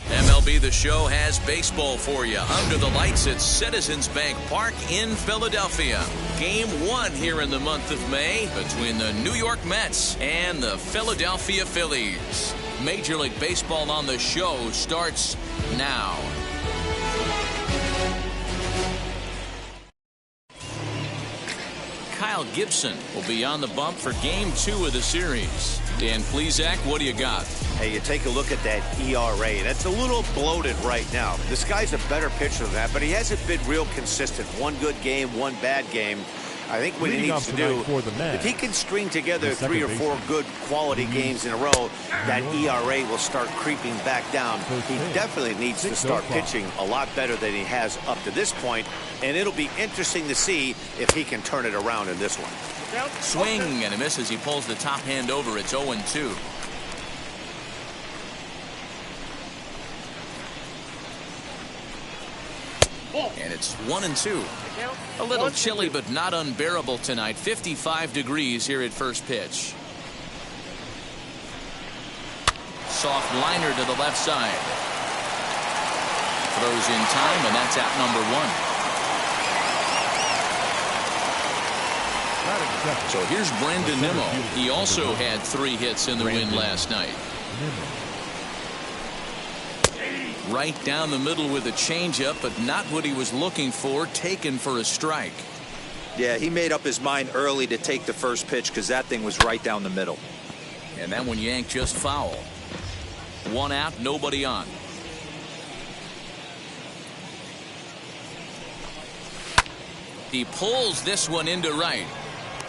MLB The Show has baseball for you. Under the lights at Citizens Bank Park in Philadelphia. Game 1 here in the month of May between the New York Mets and the Philadelphia Phillies. Major League Baseball on the Show starts now. Kyle Gibson will be on the bump for Game 2 of the series. Dan Plesac, what do you got? Hey, you take a look at that ERA. That's a little bloated right now. This guy's a better pitcher than that, but he hasn't been real consistent. One good game, one bad game. I think what he needs to do, if he can string together 3 or 4 good quality games in a row, that ERA will start creeping back down. He definitely needs to start pitching a lot better than he has up to this point, and it'll be interesting to see if he can turn it around in this one. Swing and a miss as he pulls the top hand over. It's 0-2. And it's 1-2. A little chilly, but not unbearable tonight. 55 degrees here at first pitch. Soft liner to the left side. Throws in time, and that's out number 1. So here's Brandon Nimmo. He also had 3 hits in the win last night. Right down the middle with a changeup, but not what he was looking for. Taken for a strike. Yeah, he made up his mind early to take the first pitch because that thing was right down the middle. And that one yanked just foul. 1 out, nobody on. He pulls this one into right.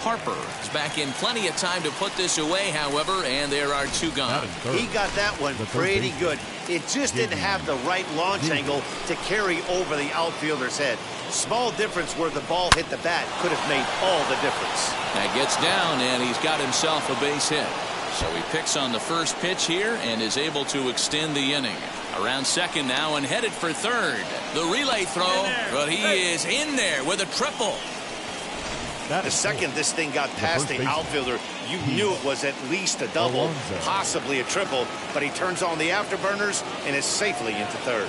Harper is back in plenty of time to put this away, however, and there are 2 gone. He got that one pretty good. It just didn't have the right launch angle to carry over the outfielder's head. Small difference where the ball hit the bat could have made all the difference. That gets down, and he's got himself a base hit. So he picks on the first pitch here and is able to extend the inning. Around second now and headed for third. The relay throw, but he is in there with a triple. The second this thing got past the outfielder, you knew it was at least a double, possibly a triple, but he turns on the afterburners and is safely into third.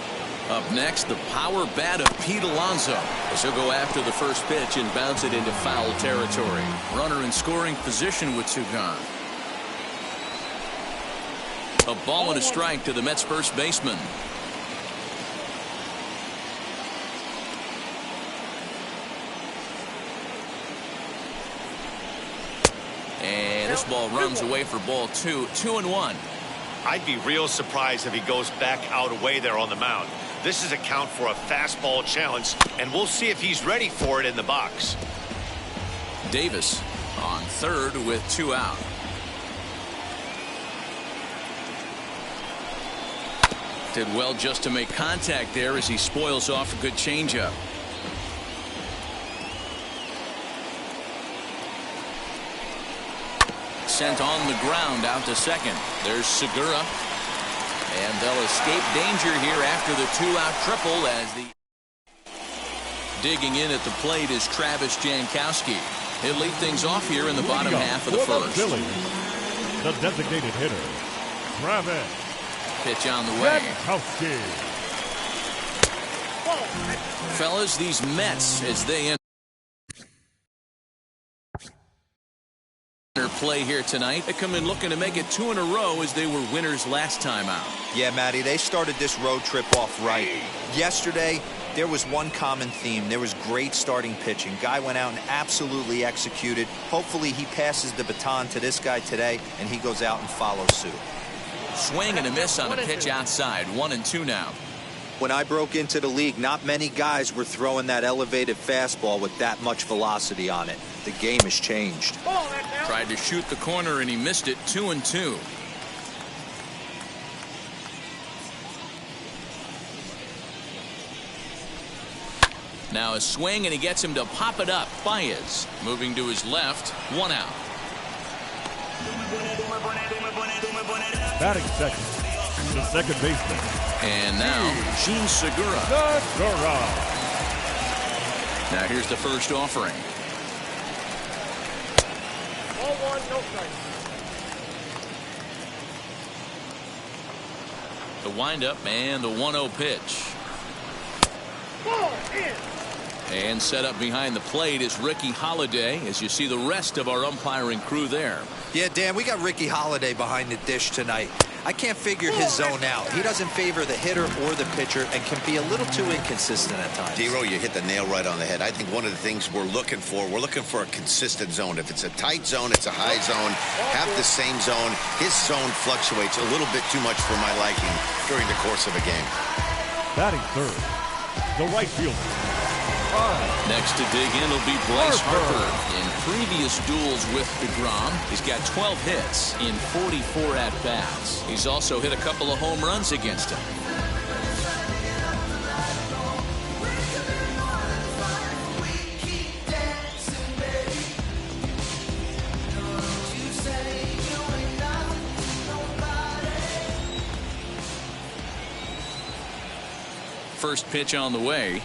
Up next, the power bat of Pete Alonso, as he'll go after the first pitch and bounce it into foul territory. Runner in scoring position with 2 gone. A ball and a strike to the Mets first baseman. And this ball runs away for ball 2. 2-1. I'd be real surprised if he goes back out away there on the mound. This is a count for a fastball challenge, and we'll see if he's ready for it in the box. Davis on third with 2 out. Did well just to make contact there as he spoils off a good changeup. Sent on the ground out to second. There's Segura. And they'll escape danger here after the 2-out triple as the digging in at the plate is Travis Jankowski. He'll lead things off here in the bottom half of the first. The designated hitter, Travis. Pitch on the way. Fellas, these Mets, as they enter play here tonight, they come in looking to make it 2 in a row as they were winners last time out. Yeah, Matty, they started this road trip off right. Yesterday, there was one common theme. There was great starting pitching. Guy went out and absolutely executed. Hopefully he passes the baton to this guy today and he goes out and follows suit. Swing and a miss on a pitch outside. 1-2 now. When I broke into the league, not many guys were throwing that elevated fastball with that much velocity on it. The game has changed. Tried to shoot the corner and he missed it. 2-2. Now a swing and he gets him to pop it up. Baez moving to his left. 1 out. Batting second, the second baseman. And now Jean Segura. Now here's the first offering. The windup and the 1-0 pitch. And set up behind the plate is Ricky Holiday, as you see the rest of our umpiring crew there. Yeah, Dan, we got Ricky Holiday behind the dish tonight. I can't figure his zone out. He doesn't favor the hitter or the pitcher and can be a little too inconsistent at times. Dero, you hit the nail right on the head. I think one of the things we're looking for a consistent zone. If it's a tight zone, it's a high zone. Have the same zone. His zone fluctuates a little bit too much for my liking during the course of a game. Batting third, the right fielder. Next to dig in will be Bryce Harper. In previous duels with DeGrom, he's got 12 hits in 44 at-bats. He's also hit a couple of home runs against him. First pitch on the way.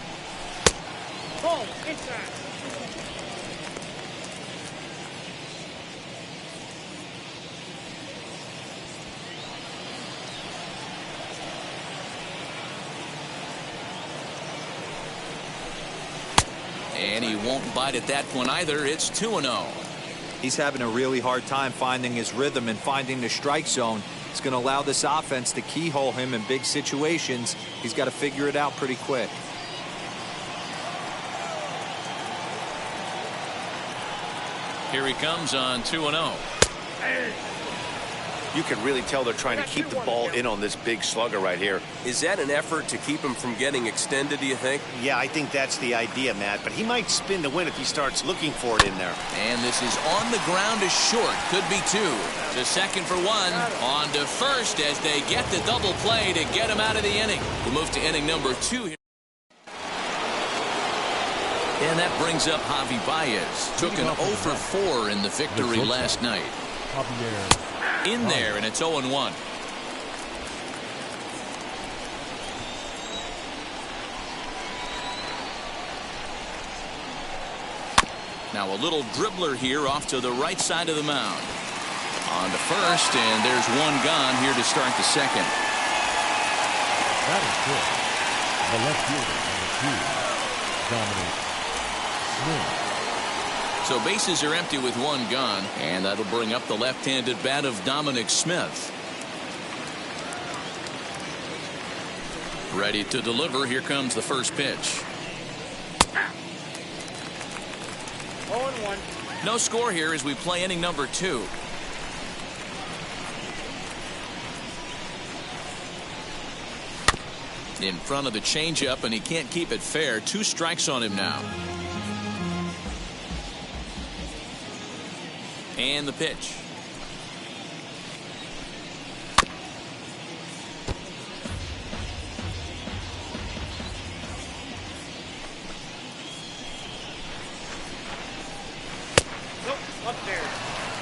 And he won't bite at that one either. It's 2-0. He's having a really hard time finding his rhythm and finding the strike zone. It's going to allow this offense to keyhole him in big situations. He's got to figure it out pretty quick. Here he comes on 2-0. You can really tell they're trying to keep the ball in on this big slugger right here. Is that an effort to keep him from getting extended, do you think? Yeah, I think that's the idea, Matt. But he might spin to win if he starts looking for it in there. And this is on the ground is short. Could be two. To second for one. On to first as they get the double play to get him out of the inning. We'll move to inning number 2 here. And that brings up Javi Baez. Took an 0 for 4 in the victory last night. In there, and it's 0-1. Now a little dribbler here off to the right side of the mound. On to first, and there's one gone here to start the second. That is good. The left fielder, number 2, Dominic Smith. So bases are empty with one gone, and that'll bring up the left-handed bat of Dominic Smith. Ready to deliver. Here comes the first pitch. 0-1. No score here as we play inning number 2. In front of the changeup, and he can't keep it fair. 2 strikes on him now. And the pitch.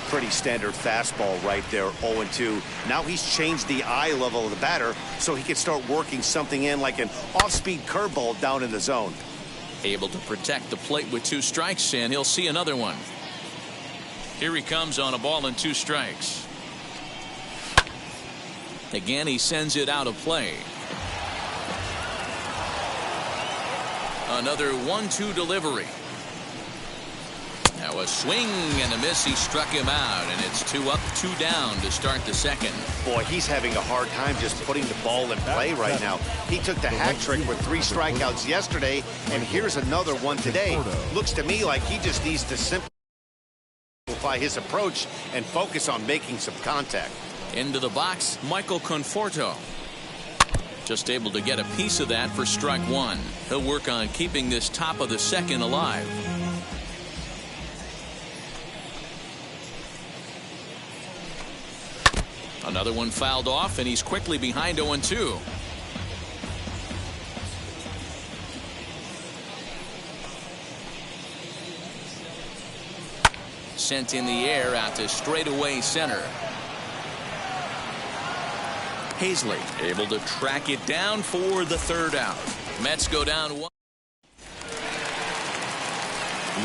Pretty standard fastball right there, 0-2. Now he's changed the eye level of the batter so he can start working something in like an off-speed curveball down in the zone. Able to protect the plate with 2 strikes, and he'll see another one. Here he comes on a ball and 2 strikes. Again, he sends it out of play. Another 1-2 delivery. Now a swing and a miss. He struck him out, and it's 2 up, 2 down to start the second. Boy, he's having a hard time just putting the ball in play right now. He took the hat trick with 3 strikeouts yesterday, and here's another one today. Looks to me like he just needs to simplify his approach and focus on making some contact. Into the box, Michael Conforto. Just able to get a piece of that for strike 1. He'll work on keeping this top of the second alive. Another one fouled off, and he's quickly behind 0-2. Sent in the air out to straightaway center. Hazley able to track it down for the 3rd out. Mets go down 1.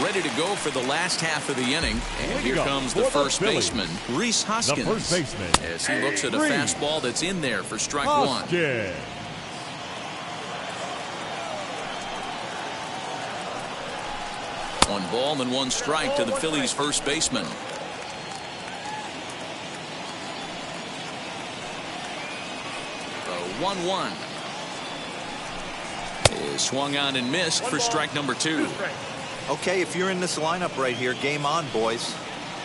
ready to go for the last half of the inning. And here comes the first baseman, Rhys Hoskins. The first baseman, as he looks at a fastball that's in there for strike one. One ball and one strike to the Phillies first baseman. The 1-1 is swung on and missed for strike number 2. Okay, if you're in this lineup right here, game on, boys.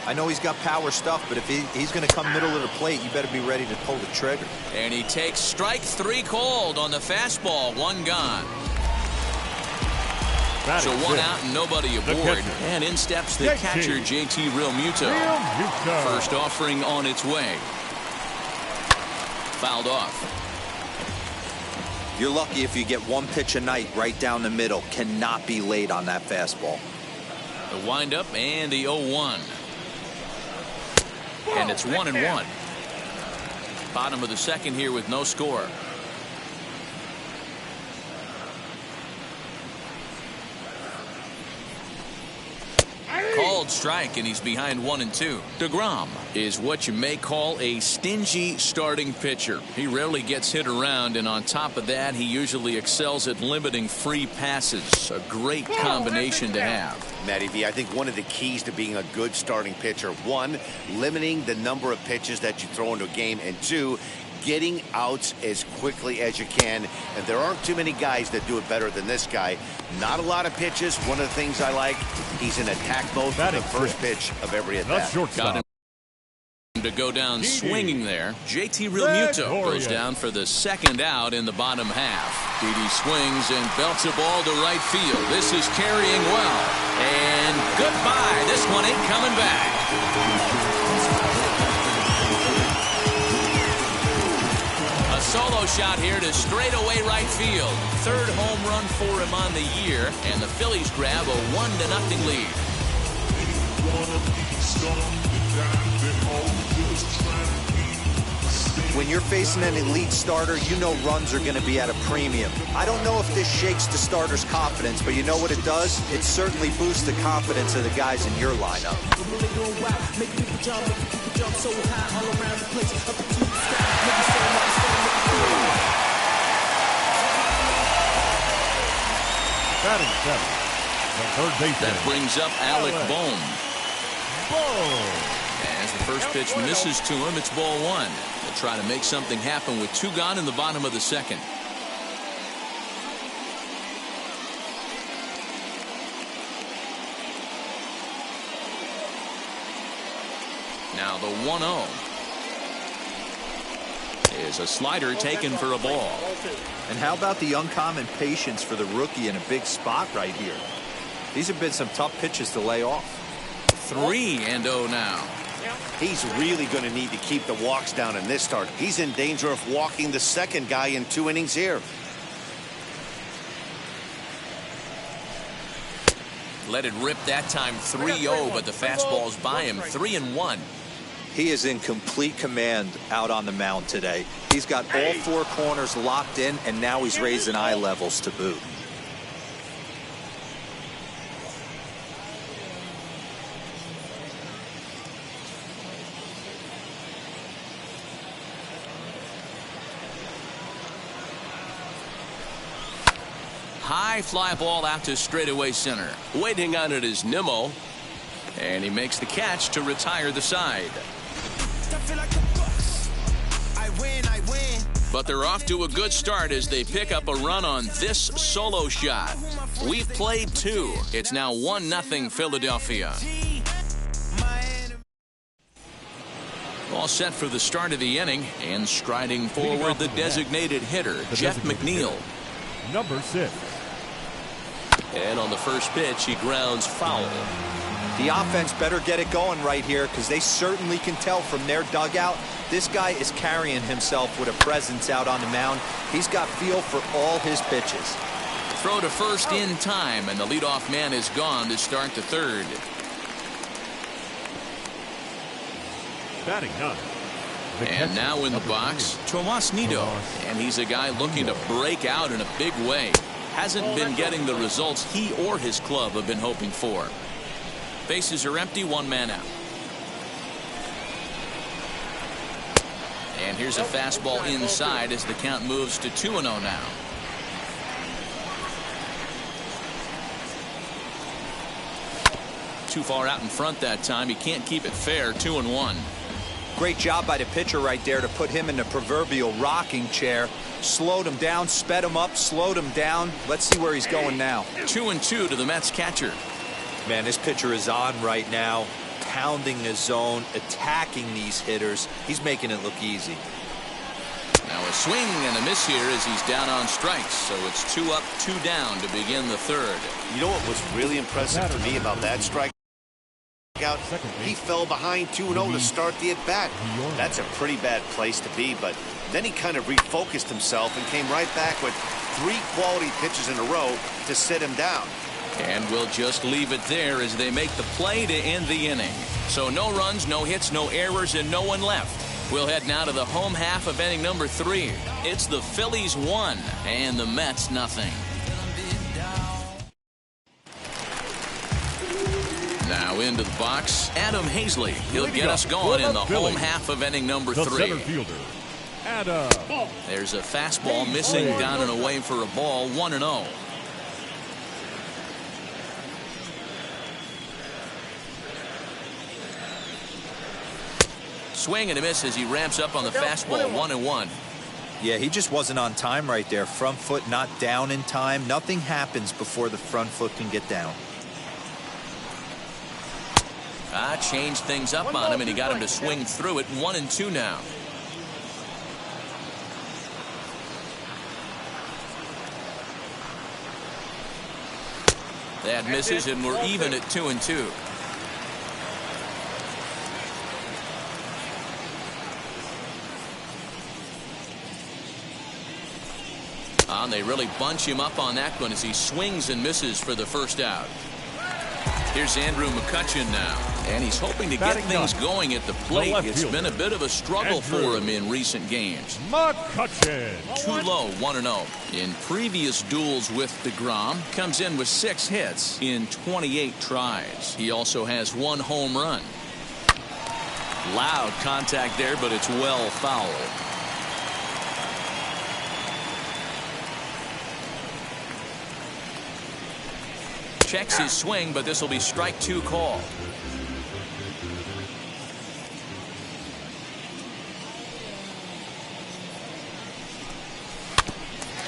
I know he's got power stuff, but if he's going to come middle of the plate, you better be ready to pull the trigger. And he takes strike 3 called on the fastball. 1 gone. So 1 out and nobody aboard. And in steps the catcher, JT Realmuto. First offering on its way. Fouled off. You're lucky if you get 1 pitch a night right down the middle. Cannot be late on that fastball. The windup and the 0-1. And it's 1-1. Bottom of the second here with no score. Called strike, and he's behind 1-2. DeGrom is what you may call a stingy starting pitcher. He rarely gets hit around, and on top of that, he usually excels at limiting free passes. A great combination to have. Matty V, I think one of the keys to being a good starting pitcher, 1, limiting the number of pitches that you throw into a game, and 2, getting outs as quickly as you can. And there aren't too many guys that do it better than this guy. Not a lot of pitches. One of the things I like, he's in attack mode for the first pitch of every at-bat. Got him to go down swinging there. JT Realmuto goes down for the second out in the bottom half. Didi swings and belts a ball to right field. This is carrying well. And goodbye. This one ain't coming back. Solo shot here to straightaway right field. 3rd home run for him on the year, and the Phillies grab a 1-0 lead. When you're facing an elite starter, you know runs are going to be at a premium. I don't know if this shakes the starter's confidence, but you know what it does? It certainly boosts the confidence of the guys in your lineup. Batting 7th, the third baseman. That brings up Alec Bohm. As the first pitch misses to him, it's ball 1. They'll try to make something happen with 2 gone in the bottom of the second. Now the 1-0 is a slider taken for a ball. And how about the uncommon patience for the rookie in a big spot right here? These have been some tough pitches to lay off. 3-0 now. He's really going to need to keep the walks down in this start. He's in danger of walking the second guy in 2 innings here. Let it rip that time. 3-0, but the fastball's by him. 3-1. He is in complete command out on the mound today. He's got all 4 corners locked in, and now he's raising eye levels to boot. High fly ball out to straightaway center. Waiting on it is Nimmo. And he makes the catch to retire the side. But they're off to a good start as they pick up a run on this solo shot. We've played 2. It's now 1-0 Philadelphia. All set for the start of the inning, and striding forward the designated hitter, Jeff McNeil. Number 6. And on the first pitch, he grounds foul. The offense better get it going right here, because they certainly can tell from their dugout this guy is carrying himself with a presence out on the mound. He's got feel for all his pitches. Throw to first in time, and the leadoff man is gone to start the 3rd. Batting 9. And now in the box, Tomas Nido. And he's a guy looking to break out in a big way. hasn't been getting the results he or his club have been hoping for. Bases are empty, one man out. And here's a fastball inside as the count moves to 2-0 now. Too far out in front that time. He can't keep it fair. 2-1. Great job by the pitcher right there to put him in the proverbial rocking chair. Slowed him down, sped him up, slowed him down. Let's see where he's going now. 2-2 to the Mets catcher. Man, this pitcher is on right now, pounding the zone, attacking these hitters. He's making it look easy. Now a swing and a miss here as he's down on strikes. So it's 2 up, 2 down to begin the third. You know what was really impressive to me about that strike? He fell behind 2-0 to start the at-bat. That's a pretty bad place to be, but then he kind of refocused himself and came right back with 3 quality pitches in a row to sit him down. And we'll just leave it there as they make the play to end the inning. So no runs, no hits, no errors, and no one left. We'll head now to the home half of inning number 3. It's the Phillies 1 and the Mets nothing. Now into the box, Adam Hazley. He'll get us going in the home half of inning number 3. Center fielder, Adam. There's a fastball missing down and away for a ball. 1-0. Swing and a miss as he ramps up on the fastball. 1-1. Yeah, he just wasn't on time right there. Front foot not down in time. Nothing happens before the front foot can get down. Changed things up on him, and he got him to swing through it. 1-2 now. That misses, and we're even at 2-2. They really bunch him up on that one as he swings and misses for the first out. Here's Andrew McCutchen now, and he's hoping to get things going at the plate. It's been a bit of a struggle for him in recent games. McCutchen. Too low, 1-0. In previous duels with DeGrom, comes in with 6 hits in 28 tries. He also has 1 home run. Loud contact there, but it's well foul. Checks his swing, but this will be strike 2 call.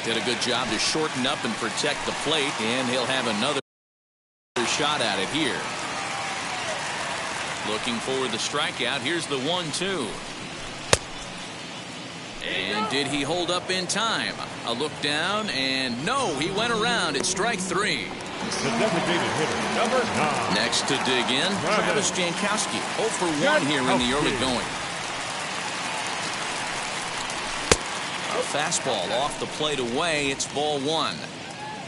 Did a good job to shorten up and protect the plate, and he'll have another shot at it here. Looking for the strikeout. Here's the 1-2. And did he hold up in time? A look down, and no, he went around. It's strike 3. The designated hitter, number 9. Next to dig in, Travis Jankowski. 0 for 1 here in the early going. A fastball off the plate away. It's ball 1.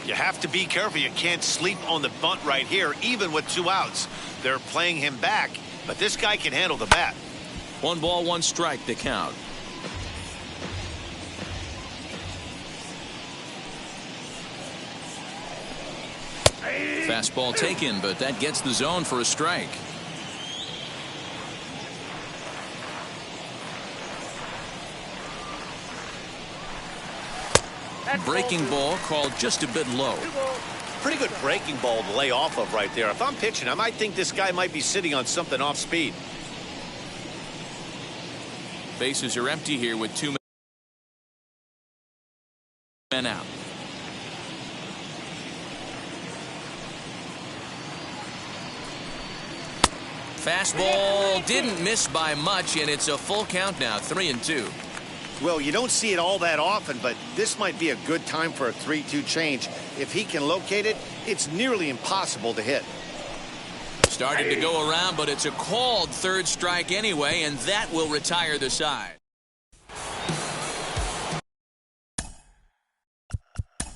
You have to be careful. You can't sleep on the bunt right here, even with 2 outs. They're playing him back, but this guy can handle the bat. 1 ball, 1 strike to count. Fastball taken, but that gets the zone for a strike. Breaking ball called just a bit low. Pretty good breaking ball to lay off of right there. If I'm pitching, I might think this guy might be sitting on something off speed. Bases are empty here with 2 men out. Fastball didn't miss by much, and it's a full count now. 3-2. Well, you don't see it all that often, but this might be a good time for a 3-2 change. If he can locate it, it's nearly impossible to hit. Started to go around, but it's a called 3rd strike anyway, and that will retire the side.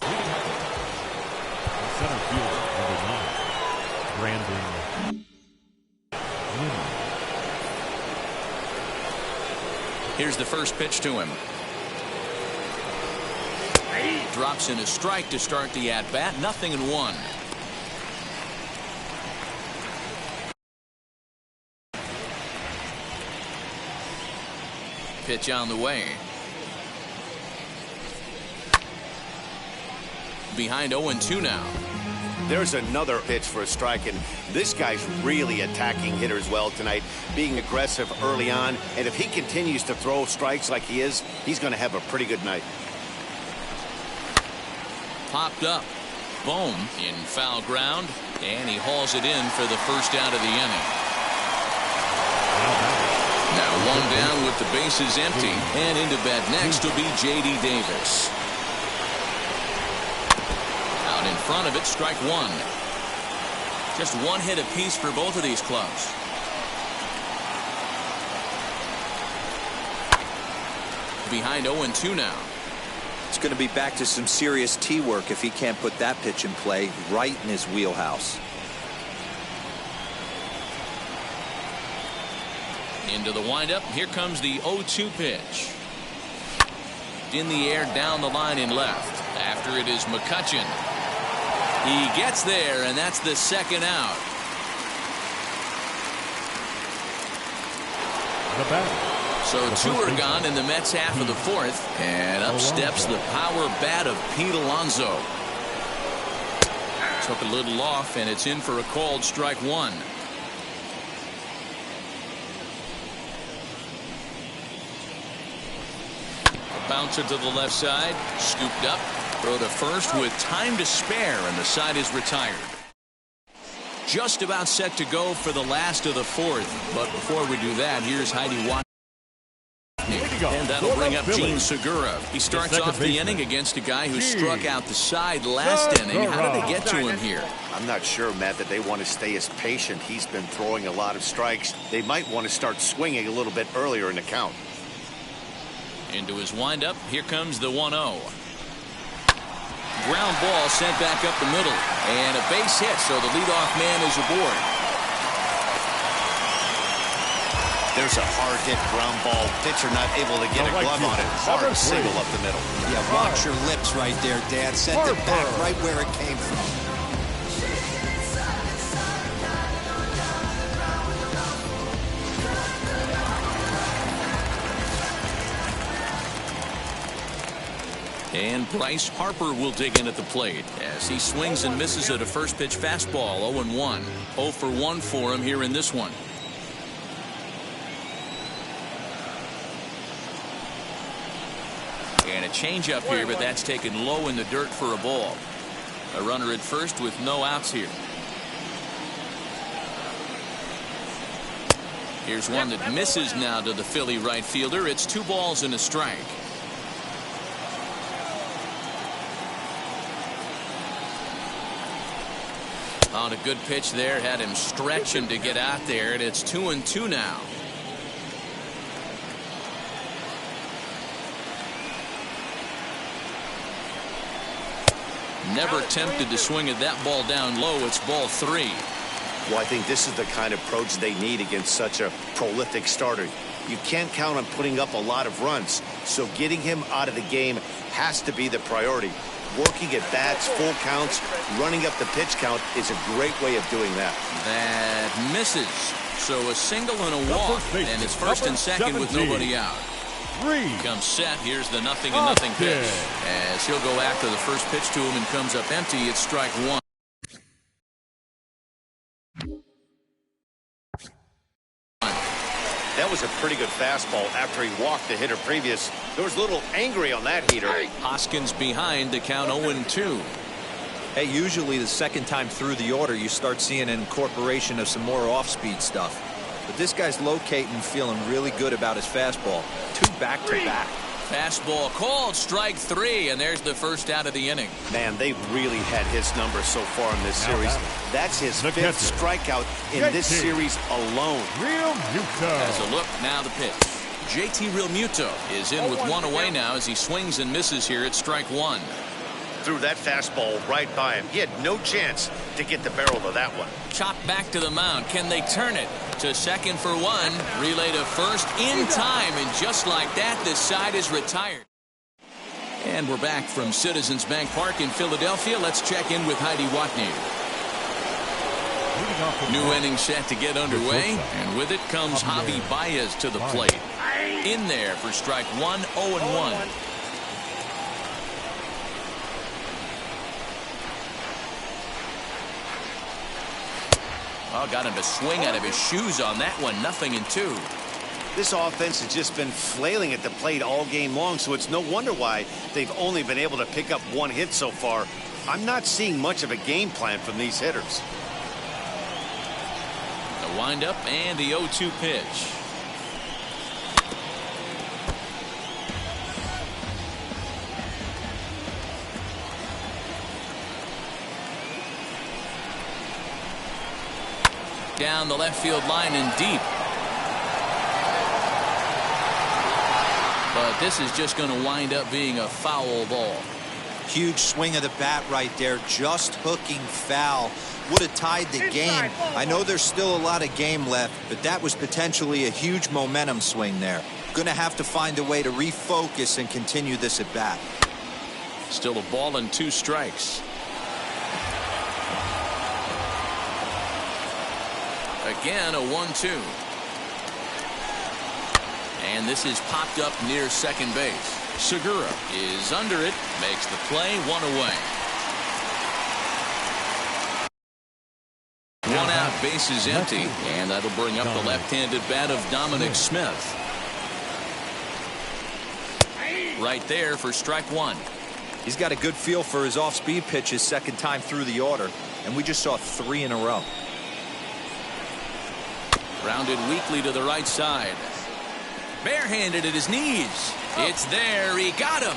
Center fielder, number 9, Brandon. Here's the first pitch to him. Drops in a strike to start the at-bat. 0-1. Pitch on the way. Behind 0-2 now. There's another pitch for a strike, and this guy's really attacking hitters well tonight, being aggressive early on, and if he continues to throw strikes like he is, he's going to have a pretty good night. Popped up. Bohm in foul ground, and he hauls it in for the first out of the inning. Now one down with the bases empty, and into bat next will be J.D. Davis. Out in front of it, strike one. Just one hit apiece for both of these clubs. Behind 0-2 now. It's going to be back to some serious tee work if he can't put that pitch in play right in his wheelhouse. Into the windup. Here comes the 0-2 pitch. In the air, down the line in left. After it is McCutchen. He gets there, and that's the second out. The batter. So two are gone in the Mets half of the fourth. And up steps the power bat of Pete Alonso. Took a little off, and it's in for a called strike one. A bouncer to the left side. Scooped up. Throw to first with time to spare, and the side is retired. Just about set to go for the last of the fourth. But before we do that, here's Heidi Watt. And that'll bring up Gene Segura. He starts off the inning against a guy who struck out the side last inning. How did they get to him here? I'm not sure, Matt, that they want to stay as patient. He's been throwing a lot of strikes. They might want to start swinging a little bit earlier in the count. Into his windup. Here comes the 1-0. Ground ball sent back up the middle. And a base hit, so the leadoff man is aboard. There's a hard hit ground ball. Pitcher not able to get a glove on it. Hard single up the middle. Yeah, watch your lips right there, Dad. Sent it back right where it came from. And Bryce Harper will dig in at the plate as he swings and misses at a first pitch fastball. 0-1. 0 for 1 for him here in this one. And a changeup here, but that's taken low in the dirt for a ball. A runner at first with no outs here. Here's one that misses now to the Philly right fielder. It's 2 balls and a strike. On a good pitch there, had him stretching to get out there, and it's 2-2 now. Never tempted to swing at that ball down low. It's ball 3. Well, I think this is the kind of approach they need against such a prolific starter. You can't count on putting up a lot of runs, so getting him out of the game has to be the priority. Working at bats, full counts, running up the pitch count is a great way of doing that. That misses. So a single and a walk, and it's first and second with nobody out. Comes set. Here's the 0-0 pitch. As he'll go after the first pitch to him and comes up empty. It's strike one. That was a pretty good fastball after he walked the hitter previous. There was a little angry on that heater. Hoskins behind to count 0-2. Hey, usually the second time through the order you start seeing an incorporation of some more off-speed stuff. But this guy's locating and feeling really good about his fastball. 2 back-to-back. Fastball called, strike 3, and there's the first out of the inning. Man, they've really had his number so far in this series. That's his 5th strikeout in this series alone. As a look, now the pitch. JT Realmuto is in with 1 away now as he swings and misses here at strike 1. Threw that fastball right by him. He had no chance to get the barrel of that one. Chopped back to the mound. Can they turn it to second for 1? Relay to first in time, and just like that, this side is retired. And we're back from Citizens Bank Park in Philadelphia. Let's check in with Heidi Watney. New inning set to get underway, and with it comes Javi Baez to the plate. In there for strike one, 0-1. Oh, got him to swing out of his shoes on that one. 0-2. This offense has just been flailing at the plate all game long, so it's no wonder why they've only been able to pick up one hit so far. I'm not seeing much of a game plan from these hitters. The windup and the 0-2 pitch. Down the left field line and deep. But this is just going to wind up being a foul ball. Huge swing of the bat right there, just hooking foul. Would have tied the game. I know there's still a lot of game left, but that was potentially a huge momentum swing there. Going to have to find a way to refocus and continue this at bat. Still a ball and 2 strikes. Again, a 1-2. And this is popped up near second base. Segura is under it, makes the play, 1 away. 1 out, bases empty, and that'll bring up the left-handed bat of Dominic Smith. Right there for strike 1. He's got a good feel for his off-speed pitches second time through the order, and we just saw 3 in a row. Rounded weakly to the right side. Barehanded at his knees. It's there. He got him.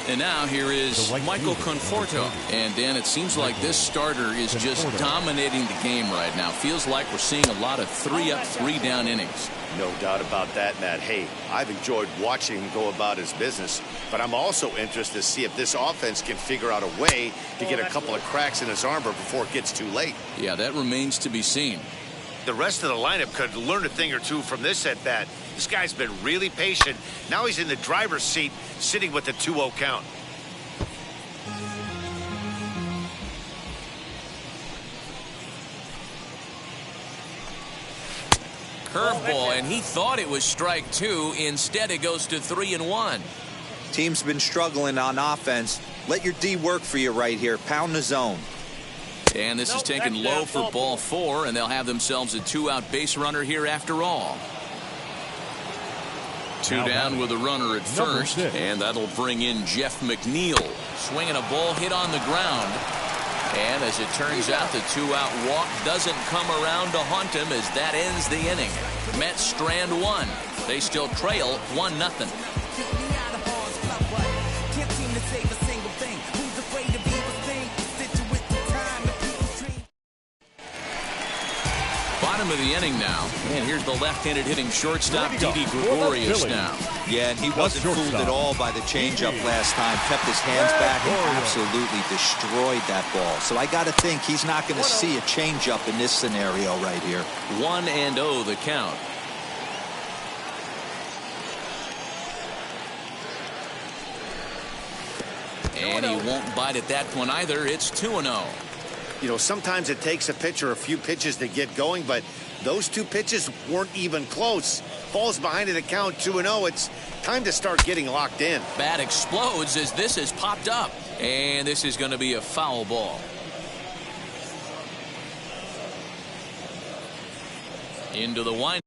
And now here is Michael Conforto. And Dan, it seems like this starter is just dominating the game right now. Feels like we're seeing a lot of 3-up, 3-down innings. No doubt about that, Matt. Hey, I've enjoyed watching him go about his business, but I'm also interested to see if this offense can figure out a way to get a couple of cracks in his armor before it gets too late. Yeah, that remains to be seen. The rest of the lineup could learn a thing or two from this at bat. This guy's been really patient. Now he's in the driver's seat, sitting with the 2-0 count. Curveball, and he thought it was strike 2. Instead, it goes to 3-1. Team's been struggling on offense. Let your D work for you right here. Pound the zone. And this is taken low for ball 4, and they'll have themselves a 2-out base runner here after all. 2 down with a runner at first, and that'll bring in Jeff McNeil. Swinging a ball hit on the ground. And as it turns out, the 2-out walk doesn't come around to haunt him as that ends the inning. Mets strand 1. They still trail 1-0. Bottom of the inning now. And here's the left-handed hitting shortstop, Didi Gregorius now. Yeah, and he wasn't fooled at all by the changeup last time. Kept his hands back and absolutely destroyed that ball. So I got to think he's not going to see a changeup in this scenario right here. 1-0 the count. And he won't bite at that one either. It's 2-0. You know, sometimes it takes a pitcher a few pitches to get going, but those 2 pitches weren't even close. Falls behind in the count, 2-0. It's time to start getting locked in. Bat explodes as this is popped up. And this is going to be a foul ball. Into the wind.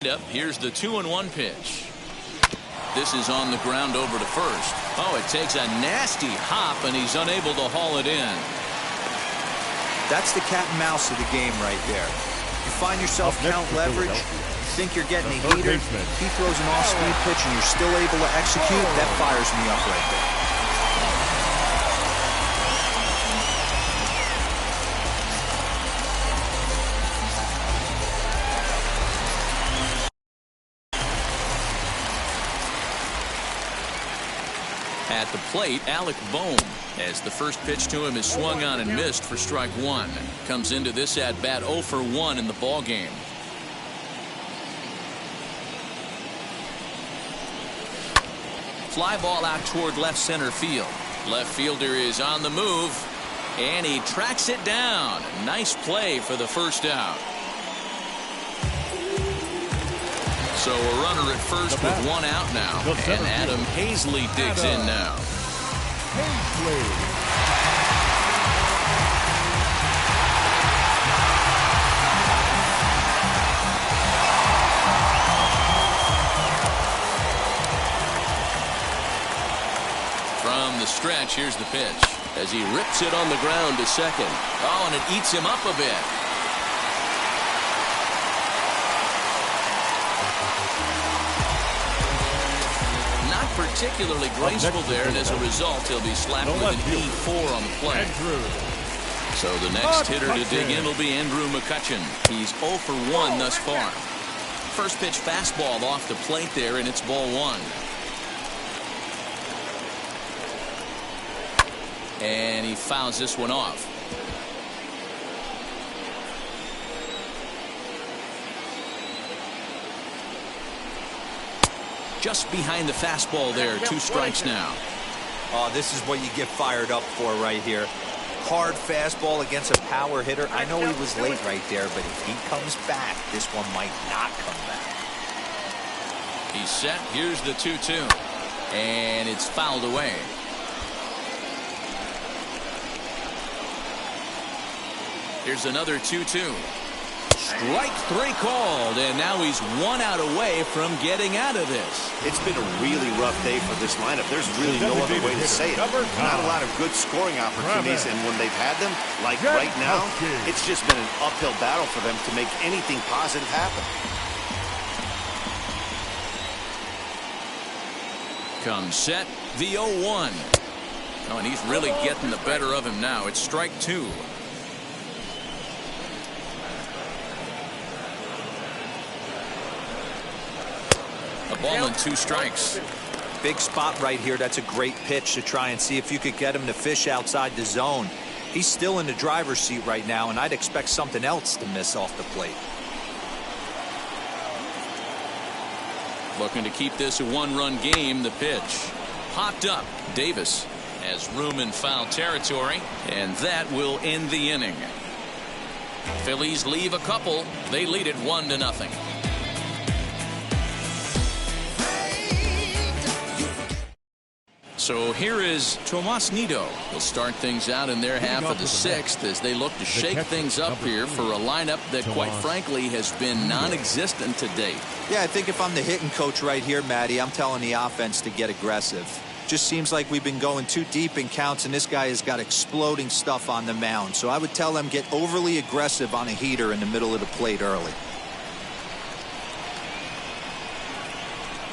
Up, here's the 2-1 pitch. This is on the ground over to first. Oh, it takes a nasty hop, and he's unable to haul it in. That's the cat and mouse of the game right there. You find yourself count leverage, you think you're getting a heater, he throws an off-speed pitch, and you're still able to execute. That fires me up right there. At the plate, Alec Bohm, as the first pitch to him is swung on and missed for strike one. Comes into this at bat 0 for 1 in the ball game. Fly ball out toward left center field. Left fielder is on the move, and he tracks it down. Nice play for the first out. So a runner at first with 1 out now, and Adam Hazley digs in now. From the stretch, here's the pitch as he rips it on the ground to second. Oh, and it eats him up a bit. Particularly graceful there, and as a result he'll be slapped with an E4 on the play. So the next hitter to dig in will be Andrew McCutchen. He's 0 for 1 thus far. First pitch fastball off the plate there, and it's ball 1. And he fouls this one off. Just behind the fastball there. 2 strikes now. Oh, this is what you get fired up for right here. Hard fastball against a power hitter. I know he was late right there, but if he comes back, this one might not come back. He's set. Here's the 2-2. And it's fouled away. Here's another 2-2. Strike 3 called, and now he's 1 out away from getting out of this. It's been a really rough day for this lineup. There's really no other way to say it. Not a lot of good scoring opportunities, and when they've had them, like right now, it's just been an uphill battle for them to make anything positive happen. Comes set, the 0-1. Oh, and he's really getting the better of him now. It's strike 2. A ball and 2 strikes. Big spot right here. That's a great pitch to try and see if you could get him to fish outside the zone. He's still in the driver's seat right now, and I'd expect something else to miss off the plate. Looking to keep this a 1-run game. The pitch popped up. Davis has room in foul territory, and that will end the inning. Phillies leave a couple. They lead it 1-0. So here is Tomas Nido. He'll start things out in their half of the 6th as they look to shake things up here for a lineup that, quite frankly, has been non-existent to date. Yeah, I think if I'm the hitting coach right here, Matty, I'm telling the offense to get aggressive. Just seems like we've been going too deep in counts, and this guy has got exploding stuff on the mound. So I would tell them get overly aggressive on a heater in the middle of the plate early.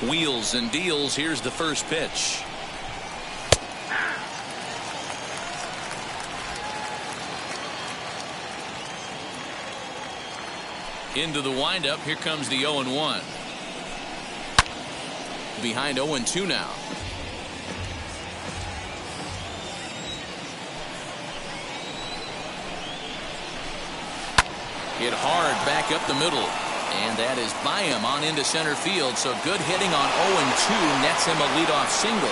Wheels and deals. Here's the first pitch. Into the windup. Here comes the 0-1. Behind 0-2 now. Hit hard back up the middle. And that is by him on into center field. So good hitting on 0-2 nets him a leadoff single.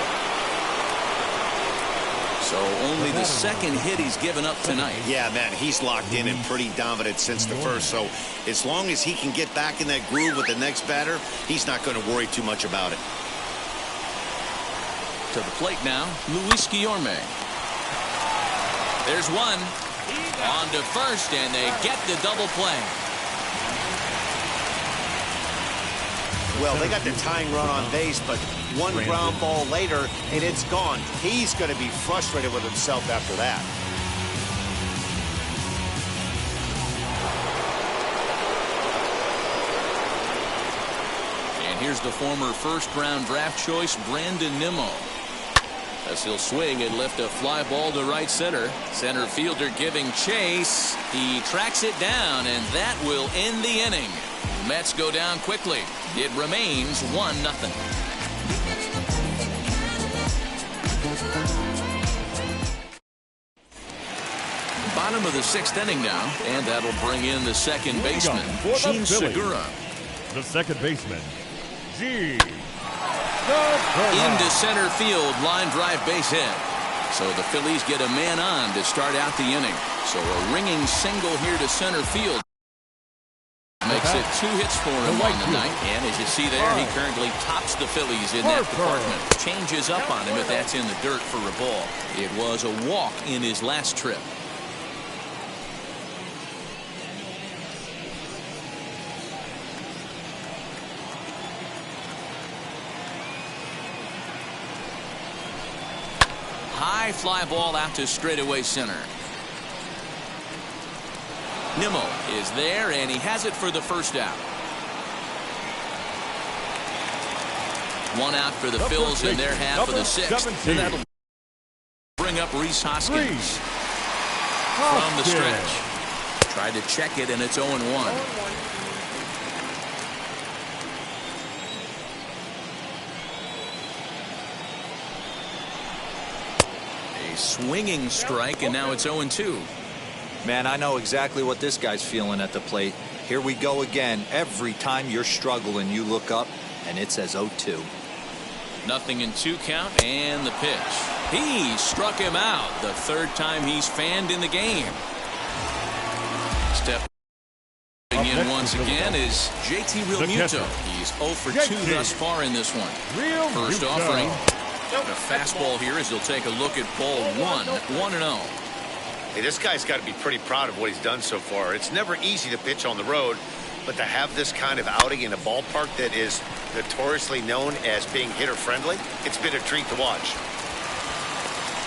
So only the second hit he's given up tonight. Yeah, man, he's locked in and pretty dominant since the first. So as long as he can get back in that groove with the next batter, he's not going to worry too much about it. To the plate now, Luis Guillorme. There's one. On to first, and they get the double play. Well, they got the tying run on base, but one ground ball later, and it's gone. He's going to be frustrated with himself after that. And here's the former first-round draft choice, Brandon Nimmo. As he'll swing and lift a fly ball to right center. Center fielder giving chase. He tracks it down, and that will end the inning. Mets go down quickly. It remains 1-0. Bottom of the 6th inning now, and that'll bring in the second baseman, Gene Segura. The second baseman, Gene. Into center field, line drive base hit. So the Phillies get a man on to start out the inning. So a ringing single here to center field. Makes it 2 hits for him on the night. And as you see there, he currently tops the Phillies in that department. Changes up on him if that's in the dirt for a ball. It was a walk in his last trip. High fly ball out to straightaway center. Nimmo is there, and he has it for the first out. 1 out for the Phils in their half of the 6th. And that'll bring up Rhys Hoskins from the stretch. Tried to check it, and it's 0-1. Swinging strike, and now it's 0-2. Man, I know exactly what this guy's feeling at the plate. Here we go again. Every time you're struggling, you look up, and it says 0-2. 0-2 count, and the pitch. He struck him out. The 3rd time he's fanned in the game. Stepping in once again is JT Realmuto. He's 0 for 2 thus far in this one. First offering. A fastball here as he'll take a look at ball 1. 1-0. Hey, this guy's got to be pretty proud of what he's done so far. It's never easy to pitch on the road, but to have this kind of outing in a ballpark that is notoriously known as being hitter-friendly, it's been a treat to watch.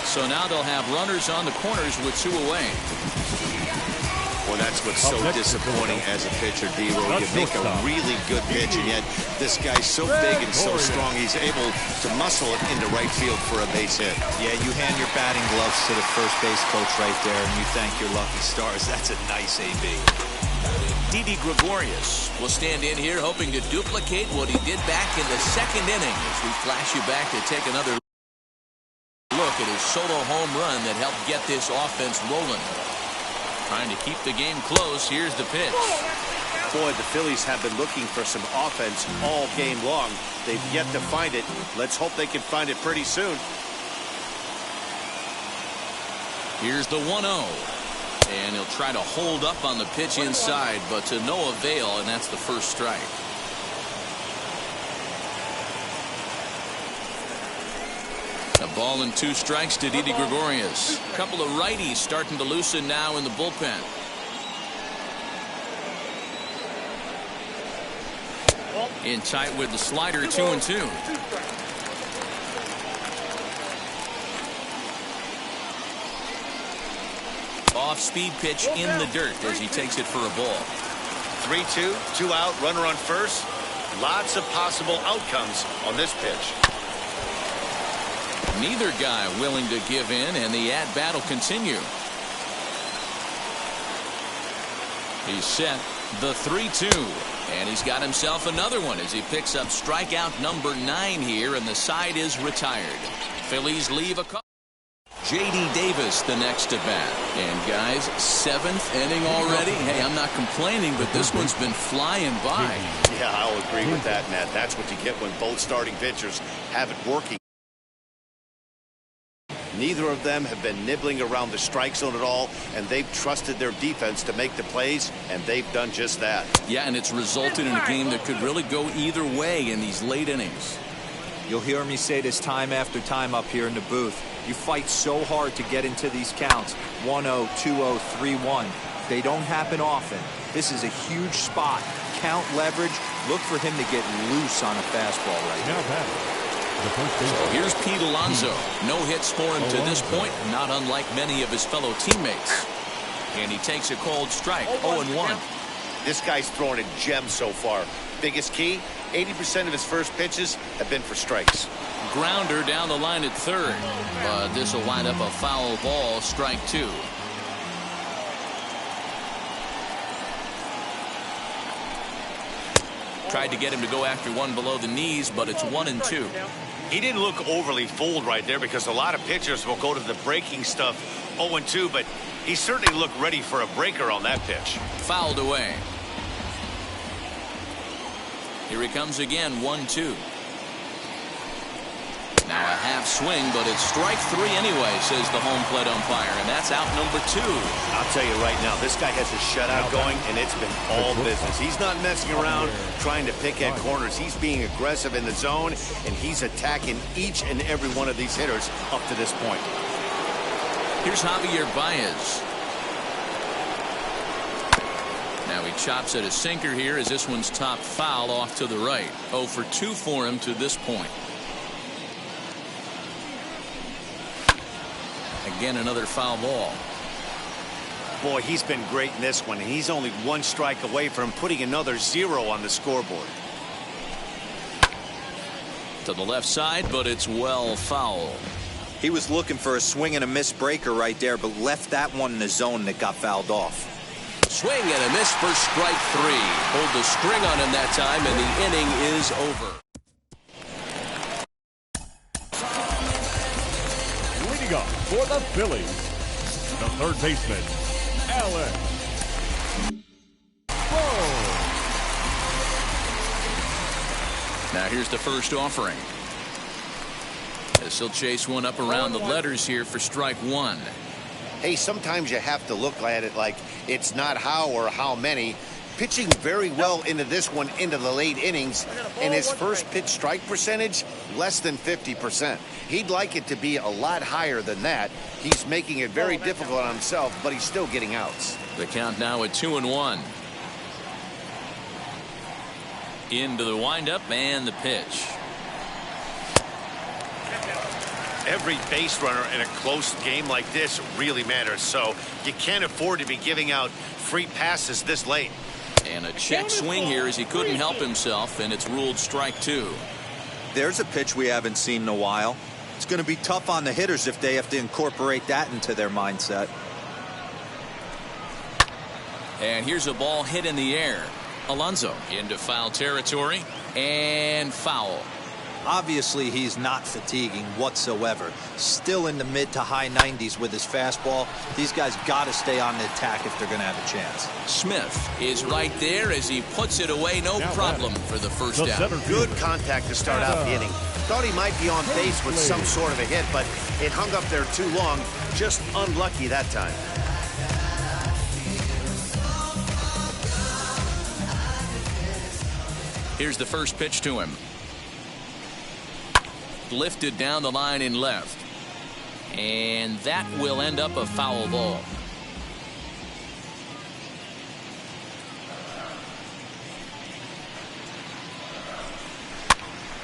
So now they'll have runners on the corners with 2 away. Well, that's what's so disappointing as a pitcher, D-Roll. You make a really good pitch, and yet this guy's so big and so strong, he's able to muscle it into right field for a base hit. Yeah, you hand your batting gloves to the first base coach right there, and you thank your lucky stars. That's a nice AB. Didi Gregorius will stand in here hoping to duplicate what he did back in the 2nd inning as we flash you back to take another look at his solo home run that helped get this offense rolling. Trying to keep the game close. Here's the pitch. Boy, the Phillies have been looking for some offense all game long. They've yet to find it. Let's hope they can find it pretty soon. Here's the 1-0. And he'll try to hold up on the pitch inside, but to no avail, and that's the first strike. A ball and 2 strikes to Didi Gregorius. A couple of righties starting to loosen now in the bullpen. In tight with the slider, 2-2. Off-speed pitch in the dirt as he takes it for a ball. 3-2, 2 out, runner on first. Lots of possible outcomes on this pitch. Neither guy willing to give in, and the at-bat will continue. He's set the 3-2, and he's got himself another one as he picks up strikeout number 9 here, and the side is retired. Phillies leave a call. J.D. Davis the next to bat. And guys, 7th inning already. Hey, I'm not complaining, but this one's been flying by. Yeah, I'll agree with that, Matt. That's what you get when both starting pitchers have it working. Neither of them have been nibbling around the strike zone at all, and they've trusted their defense to make the plays, and they've done just that. Yeah, and it's resulted in a game that could really go either way in these late innings. You'll hear me say this time after time up here in the booth. You fight so hard to get into these counts. 1-0, 2-0, 3-1. They don't happen often. This is a huge spot. count leverage, look for him to get loose on a fastball right now. So here's Pete Alonso. No hits for him to this point, not unlike many of his fellow teammates. And he takes a cold strike, 0-1. This guy's throwing a gem so far. Biggest key, 80% of his first pitches have been for strikes. Grounder down the line at third, but this will wind up a foul ball, strike 2. Tried to get him to go after one below the knees, but it's 1-2. He didn't look overly fooled right there because a lot of pitchers will go to the breaking stuff 0-2, but he certainly looked ready for a breaker on that pitch. Fouled away. Here he comes again, 1-2. Now a half swing, but it's strike 3 anyway, says the home plate umpire, and that's out number 2. I'll tell you right now, this guy has a shutout going, and it's been all business. He's not messing around trying to pick at corners. He's being aggressive in the zone, and he's attacking each and every one of these hitters up to this point. Here's Javier Baez. Now he chops at a sinker here as this one's top foul off to the right. 0 for 2 for him to this point. Again, another foul ball. Boy, he's been great in this one. He's only one strike away from putting another 0 on the scoreboard. To the left side, but it's well foul. He was looking for a swing and a miss breaker right there, but left that one in the zone that got fouled off. Swing and a miss for strike 3. Pulled the string on him that time, and the inning is over. Leading up for the Phillies, the third baseman, Alex. Now here's the first offering. As he'll chase one up around the letters here for strike 1. Hey, sometimes you have to look at it like it's not how or how many. Pitching very well into this one into the late innings, and his first pitch strike percentage less than 50%. He'd like it to be a lot higher than that. He's making it very difficult on himself, but he's still getting outs. The count now at 2-1. Into the windup and the pitch. Every base runner in a close game like this really matters, so you can't afford to be giving out free passes this late. And a check swing here as he couldn't help himself, and it's ruled strike 2. There's a pitch we haven't seen in a while. It's going to be tough on the hitters if they have to incorporate that into their mindset. And here's a ball hit in the air. Alonso into foul territory, and foul. Obviously, he's not fatiguing whatsoever. Still in the mid to high 90s with his fastball. These guys got to stay on the attack if they're going to have a chance. Smith is right there as he puts it away. No problem for the first down. Good contact to start out the inning. Thought he might be on base with some sort of a hit, but it hung up there too long. Just unlucky that time. Here's the first pitch to him. Lifted down the line in left, and that will end up a foul ball.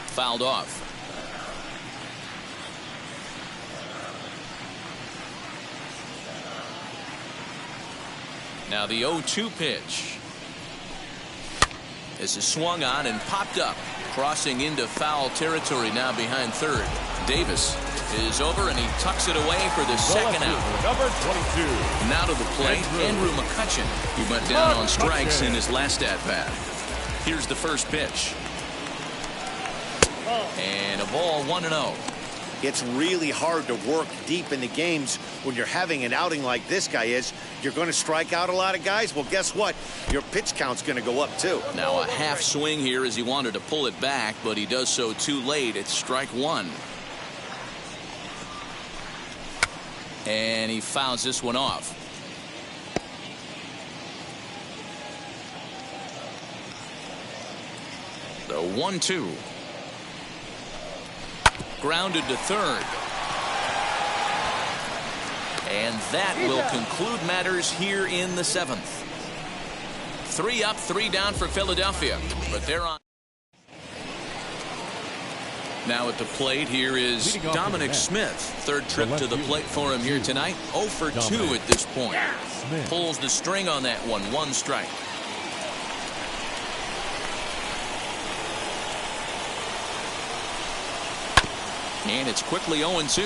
Fouled off. Now the 0-2 pitch. This is swung on and popped up. Crossing into foul territory now behind third. Davis is over, and he tucks it away for the second out. Number 22. Now to the plate, Andrew McCutchen. He went down on strikes in his last at-bat. Here's the first pitch. And a ball 1-0. It's really hard to work deep into games when you're having an outing like this guy is. You're going to strike out a lot of guys. Well, guess what? Your pitch count's going to go up, too. Now a half swing here as he wanted to pull it back, but he does so too late. It's strike 1. And he fouls this one off. The 1-2. Grounded to third. And that will conclude matters here in the 7th. 3 up, 3 down for Philadelphia, but they're on. Now at the plate, here is Dominic Smith. Third trip to the plate for him here tonight. 0 for 2 at this point. Pulls the string on that one. 1 strike. And it's quickly 0-2.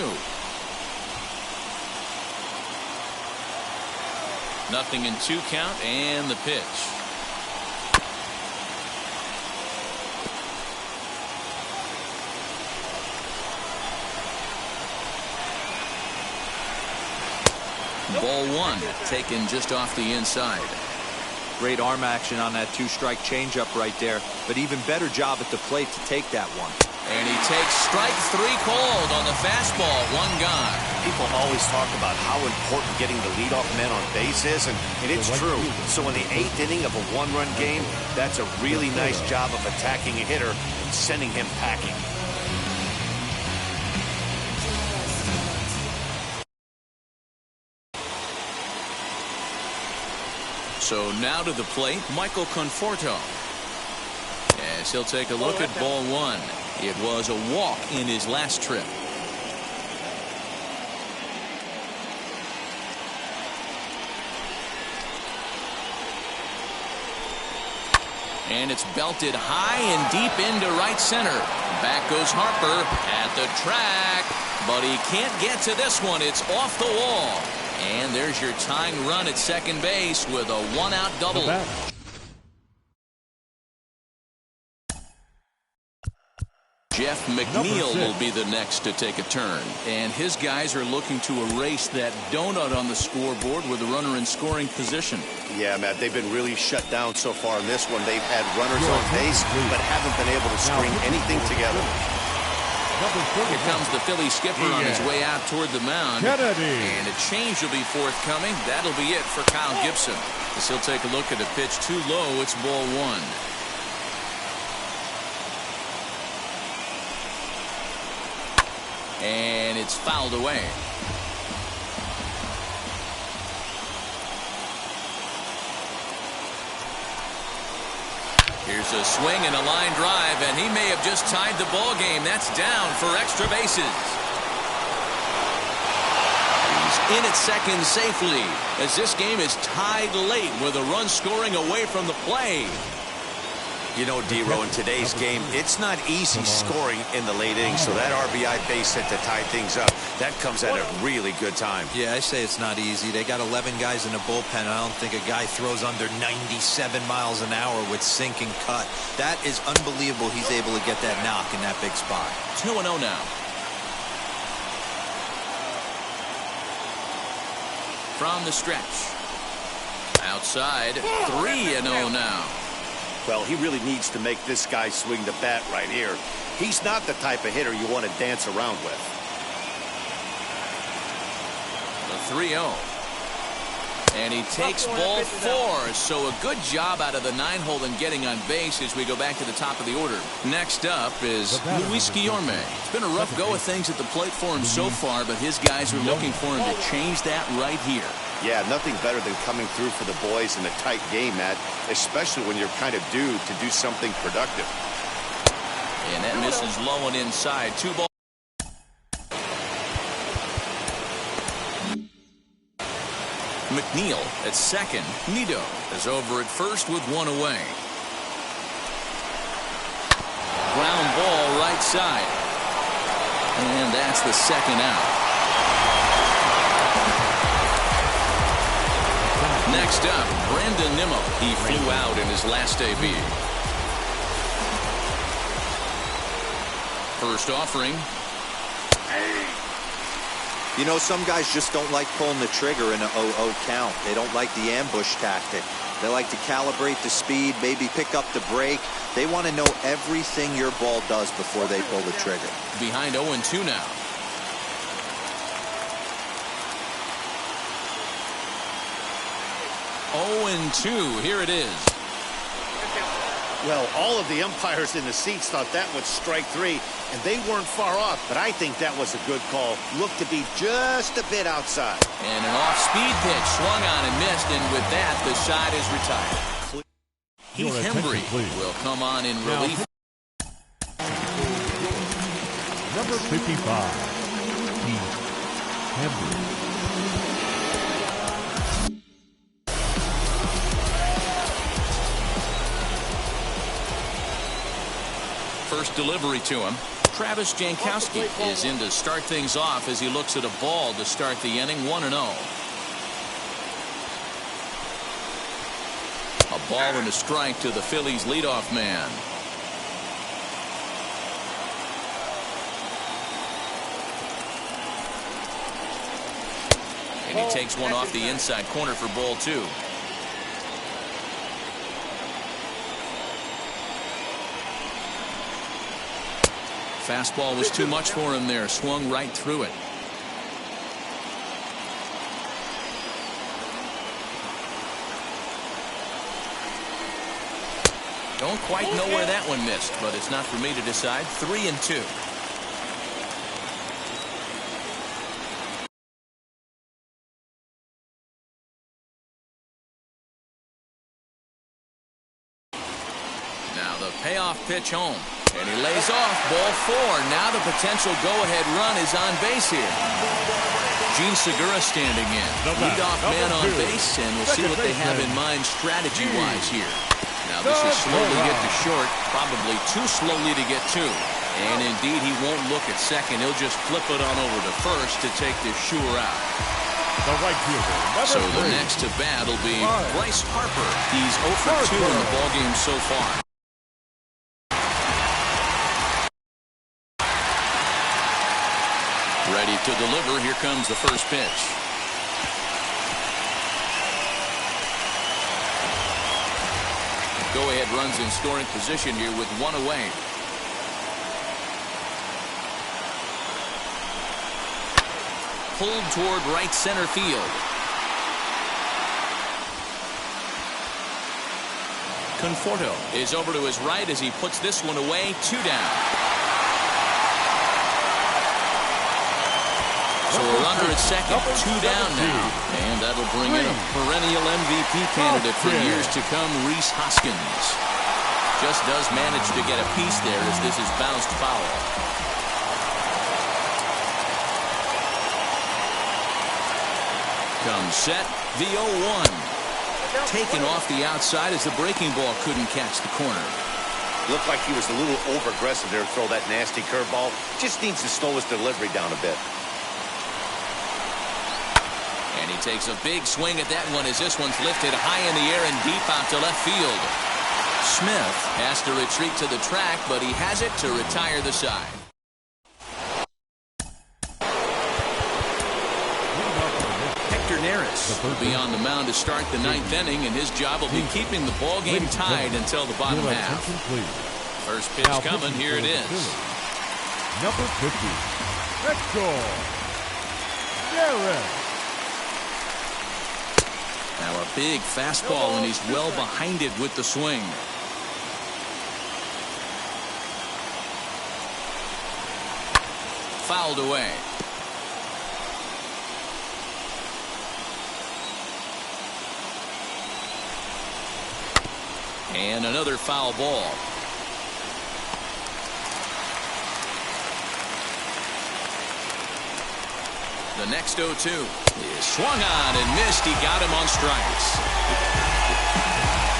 Nothing in 2 count, and the pitch. Ball 1, taken just off the inside. Great arm action on that 2-strike changeup right there, but even better job at the plate to take that one. And he takes strike 3 called on the fastball. 1 gone. People always talk about how important getting the leadoff man on base is, and it's true. So in the 8th inning of a 1-run game, that's a really nice job of attacking a hitter and sending him packing. So now to the plate, Michael Conforto. As he'll take a look at ball 1. It was a walk in his last trip. And it's belted high and deep into right center. Back goes Harper at the track, but he can't get to this one. It's off the wall. And there's your tying run at second base with a 1-out double. Jeff McNeil will be the next to take a turn. And his guys are looking to erase that donut on the scoreboard with a runner in scoring position. Yeah, Matt, they've been really shut down so far in this one. They've had runners on base, but haven't been able to string anything together. Here comes the Philly skipper on his way out toward the mound. And a change will be forthcoming. That'll be it for Kyle Gibson. As he'll take a look at a pitch too low. It's ball 1. And it's fouled away. Here's a swing and a line drive, and he may have just tied the ball game. That's down for extra bases. He's in at second safely, as this game is tied late with a run scoring away from the play. You know, D-Row, in today's game, it's not easy scoring in the late innings, so that RBI base hit to tie things up, that comes at a really good time. Yeah, I say it's not easy. They got 11 guys in the bullpen. I don't think a guy throws under 97 miles an hour with sink and cut. That is unbelievable he's able to get that knock in that big spot. 2-0 now. From the stretch. Outside, 3-0 now. Well, he really needs to make this guy swing the bat right here. He's not the type of hitter you want to dance around with. The 3-0. And he takes ball 4. So a good job out of the 9-hole in getting on base as we go back to the top of the order. Next up is Luis Guillorme. It's been a rough go of things at the plate for him so far, but his guys are looking for him to change that right here. Yeah, nothing better than coming through for the boys in a tight game, Matt, especially when you're kind of due to do something productive. And that misses low and inside. 2 balls. McNeil at second. Nido is over at first with 1 away. Ground ball right side. And that's the 2nd out. Next up, Brandon Nimmo. He flew out in his last debut. First offering. You know, some guys just don't like pulling the trigger in an 0-0 count. They don't like the ambush tactic. They like to calibrate the speed, maybe pick up the brake. They want to know everything your ball does before they pull the trigger. Behind 0-2 now. Here it is. Well, all of the umpires in the seats thought that was strike 3, and they weren't far off, but I think that was a good call. Looked to be just a bit outside. And an off-speed pitch swung on and missed, and with that, the side is retired. Heath Hembry will come on in relief. Number 55, Heath Hembry. First delivery to him. Travis Jankowski is in to start things off as he looks at a ball to start the inning. 1-0. A ball and a strike to the Phillies leadoff man. And he takes one off the inside corner for ball 2. Fastball was too much for him there. Swung right through it. Don't quite know where that one missed, but it's not for me to decide. 3-2. Now the payoff pitch home. And he lays off. Ball 4. Now the potential go-ahead run is on base here. Gene Segura standing in. Leadoff man on base, and we'll see what they have in mind strategy-wise here. Now this is slowly get to short. Probably too slowly to get to. And indeed, he won't look at second. He'll just flip it on over to first to take this sure out. The right fielder. So the next to bat will be Bryce Harper. He's 0 for 2 in the ballgame so far. Ready to deliver. Here comes the first pitch. Go-ahead runs in scoring position here with 1 away. Pulled toward right center field. Conforto is over to his right as he puts this one away. 2 down. So a runner at second, 2 down now. And that'll bring in a perennial MVP candidate for years to come, Rhys Hoskins. Just does manage to get a piece there as this is bounced foul. Comes set, the 0-1. Taken off the outside as the breaking ball couldn't catch the corner. Looked like he was a little over-aggressive there to throw that nasty curveball. Just needs to slow his delivery down a bit. And he takes a big swing at that one as this one's lifted high in the air and deep out to left field. Smith has to retreat to the track, but he has it to retire the side. Hector Neris will be on the mound to start the 9th inning, and his job will be keeping the ball game tied until the bottom half. First pitch coming. Here it is. Number 50. Hector Neris. Now a big fastball, and he's well behind it with the swing. Fouled away. And another foul ball. The next 0-2 is swung on and missed. He got him on strikes.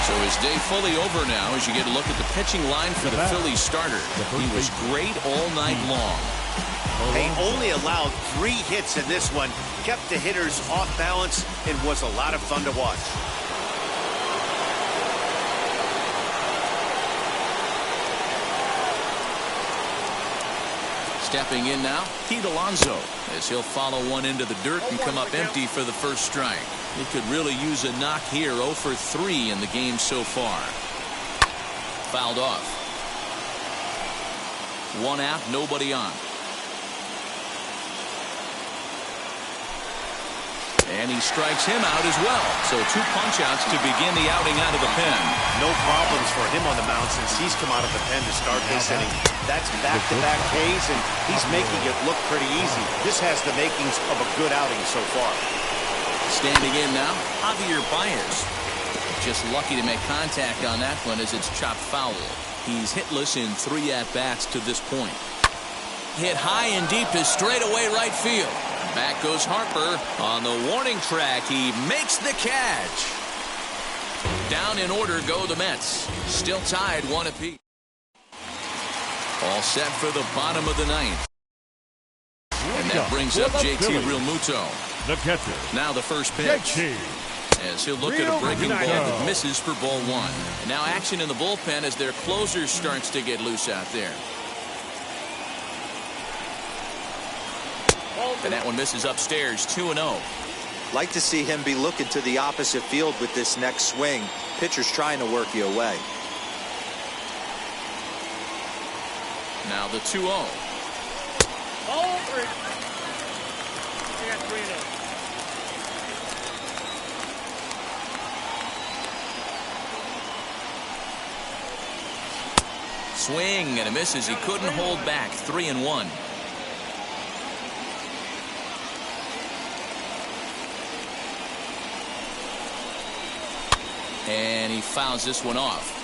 So his day fully over now as you get a look at the pitching line for the Phillies starter. He was great all night long. They only allowed 3 hits in this one, kept the hitters off balance, and was a lot of fun to watch. Stepping in now, Pete Alonso, as he'll follow one into the dirt and come up empty for the first strike. He could really use a knock here. 0 for 3 in the game so far. Fouled off. 1 out, nobody on. And he strikes him out as well. So 2 punch-outs to begin the outing out of the pen. No problems for him on the mound since he's come out of the pen to start this inning. That's back-to-back Ks, and he's making it look pretty easy. This has the makings of a good outing so far. Standing in now, Javier Baez. Just lucky to make contact on that one as it's chopped foul. He's hitless in 3 at-bats to this point. Hit high and deep to straightaway right field. Back goes Harper on the warning track. He makes the catch. Down in order go the Mets. Still tied 1 apiece. All set for the bottom of the 9th. And that brings up JT Realmuto. The catcher. Now the first pitch. As he'll look at a breaking ball that misses for ball 1. And now action in the bullpen as their closer starts to get loose out there. And that one misses upstairs, 2-0. Like to see him be looking to the opposite field with this next swing. Pitcher's trying to work you away. Now the 2-0. Ball 3. They got 3-0. Swing and a miss as he couldn't hold back. 3-1. And he fouls this one off.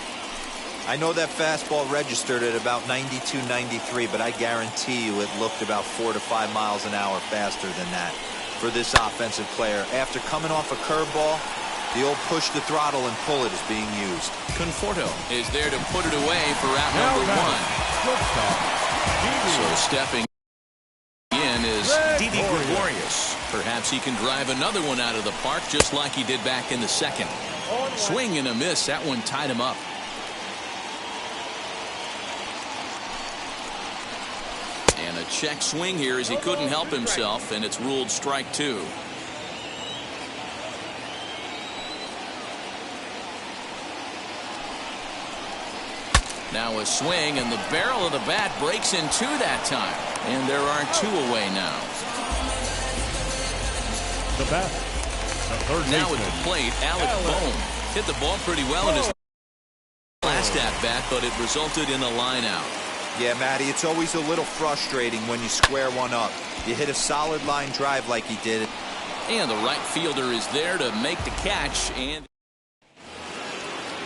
I know that fastball registered at about 92, 93, but I guarantee you it looked about 4 to 5 miles an hour faster than that for this offensive player. After coming off a curveball, the old push the throttle and pull it is being used. Conforto is there to put it away for out number 1. So stepping in is Didi Gregorius. Perhaps he can drive another one out of the park just like he did back in the 2nd. Swing and a miss. That one tied him up. And a check swing here as he couldn't help himself, and it's ruled strike 2. Now a swing, and the barrel of the bat breaks in 2 that time. And there are 2 away now. The bat. Now at the plate, Alec Bohm hit the ball pretty well in his last at-bat, but it resulted in a line out. Yeah, Matty, it's always a little frustrating when you square one up. You hit a solid line drive like he did. And the right fielder is there to make the catch. And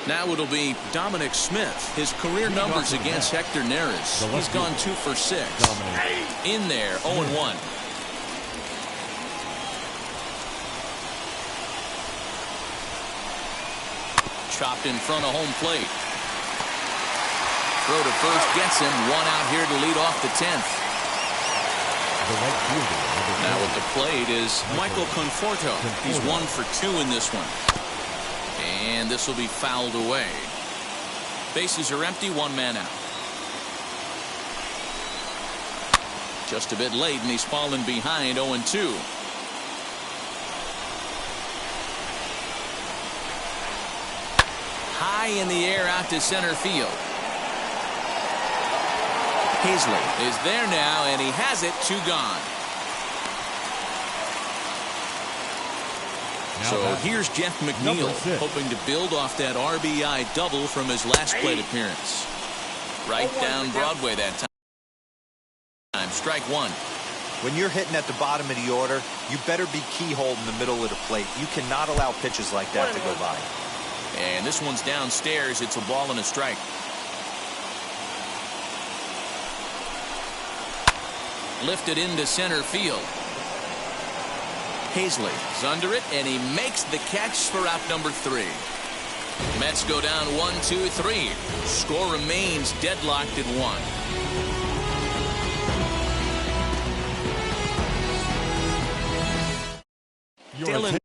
now it'll be Dominic Smith. His career numbers against Hector Neris. He's gone 2 for 6. In there, 0-1. Chopped in front of home plate. Throw to first gets him. 1 out here to lead off the 10th. Now at the plate is Michael Conforto. He's 1 for 2 in this one. And this will be fouled away. Bases are empty. 1 man out. Just a bit late, and he's fallen behind 0-2. High in the air out to center field. Hazley is there now, and he has it. 2 gone. So here's Jeff McNeil hoping to build off that RBI double from his last plate appearance. Right down Broadway that time. Strike 1. When you're hitting at the bottom of the order, you better be keyhole in the middle of the plate. You cannot allow pitches like that to go by. And this one's downstairs. It's a ball and a strike. Lifted into center field. Hazley is under it, and he makes the catch for out number 3. Mets go down 1-2-3. Score remains deadlocked at 1. Dylan